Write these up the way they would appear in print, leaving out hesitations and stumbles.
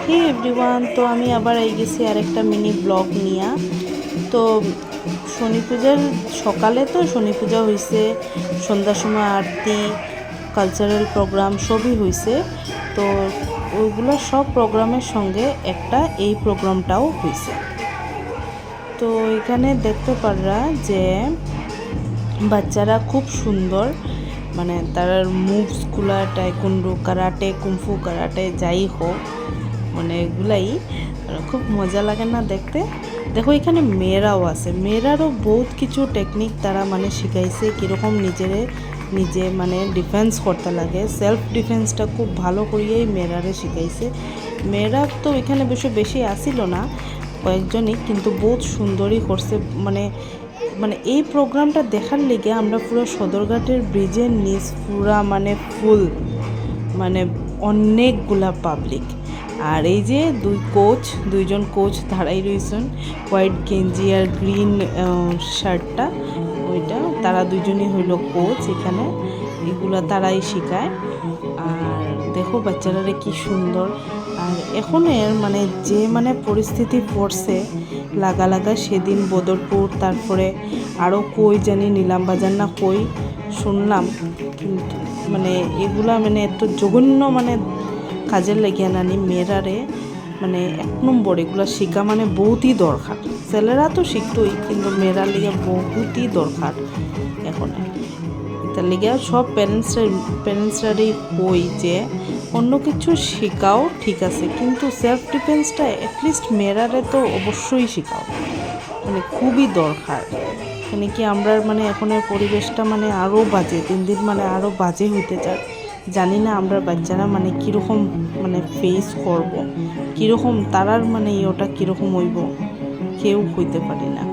হে everyone, তো আমি আবার এই গেছি আরেকটা মিনি ব্লগ নিয়া। তো শনি পূজার সকালে তো শনি পূজা হয়েছে, সন্ধ্যার সময় আরতি, কালচারাল প্রোগ্রাম সবই হয়েছে। তো ওইগুলো সব প্রোগ্রামের সঙ্গে একটা এই প্রোগ্রামটাও হয়েছে। তো এখানে দেখতে পাররা যে বাচ্চারা খুব সুন্দর, মানে তার মুভসগুলা টাইকুন্ডু কারাটে, কুমফু কারাটে যাই হোক, মানে এগুলাই খুব মজা লাগে না দেখতে। দেখো এখানে মেয়েরাও আছে, মেয়েরারও বহুত কিছু টেকনিক তারা মানে শিখাইছে, কীরকম নিজে মানে ডিফেন্স করতে লাগে। সেলফ ডিফেন্সটা খুব ভালো করিয়েই মেয়েরারে শিখাইছে। মেয়েরা তো এখানে বেশি আসিল না, কয়েকজনই, কিন্তু বহুত সুন্দরই করছে। মানে এই প্রোগ্রামটা দেখার লেগে আমরা পুরো সদরঘাটের ব্রিজের নিচ পুরা মানে ফুল, মানে অনেকগুলা পাবলিক। আর এই যে দুইজন কোচ দাঁড়াই রয়েছেন, হোয়াইট গেঞ্জি আর গ্রিন শার্টটা, ওইটা তারা দুজনই হইল কোচ। এখানে এগুলা তারাই শেখায়। আর দেখো বাচ্চারা কি সুন্দর। আর এখন এর মানে পরিস্থিতি পড়ছে লাগা সেদিন বদরপুর, তারপরে আরও কই জানি নিলামবাজার না কই শুনলাম, কিন্তু মানে এগুলা মানে এত জঘন্য মানে কাজের লাগিয়া নানি মেয়েরারে মানে 1 নম্বর এগুলা শিখা মানে বহুতই দরকার। ছেলেরা তো শিখতই, কিন্তু মেয়েরার লিগে বহুতই দরকার এখন। তার লিগে সব প্যারেন্টসরারই কই যে অন্য কিছু শেখাও ঠিক আছে, কিন্তু সেলফ ডিফেন্সটা অ্যাটলিস্ট মেয়েরারে তো অবশ্যই শেখাও, মানে খুবই দরকার। এখানে কি আমরা মানে এখনের পরিবেশটা মানে আরও বাজে, দিন মানে আরও বাজে হইতে চায়। জানি না আমরা বাচ্চারা মানে কীরকম মানে ফেস করব, কীরকম তারার মানে ওটা কীরকম হইব কেউ হইতে পারি না।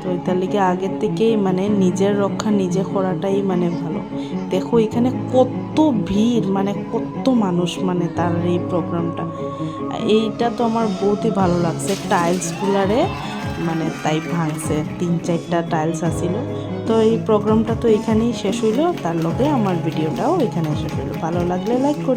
তো এটার লিগে আগের থেকেই মানে নিজের রক্ষা নিজে করাটাই মানে ভালো। দেখো এখানে কত ভিড়, মানে কত মানুষ, মানে তার এই প্রোগ্রামটা, এইটা তো আমার বহুতই ভালো লাগছে। টাইলসগুলারে মানে তাই ভাঙছে, 3-4টা টাইলস আসিল। তো এই প্রোগ্রামটা তো এখানেই শেষ হইল, তার লগে আমার ভিডিওটাও এখানে শেষ হইল। ভালো লাগলে লাইক করি।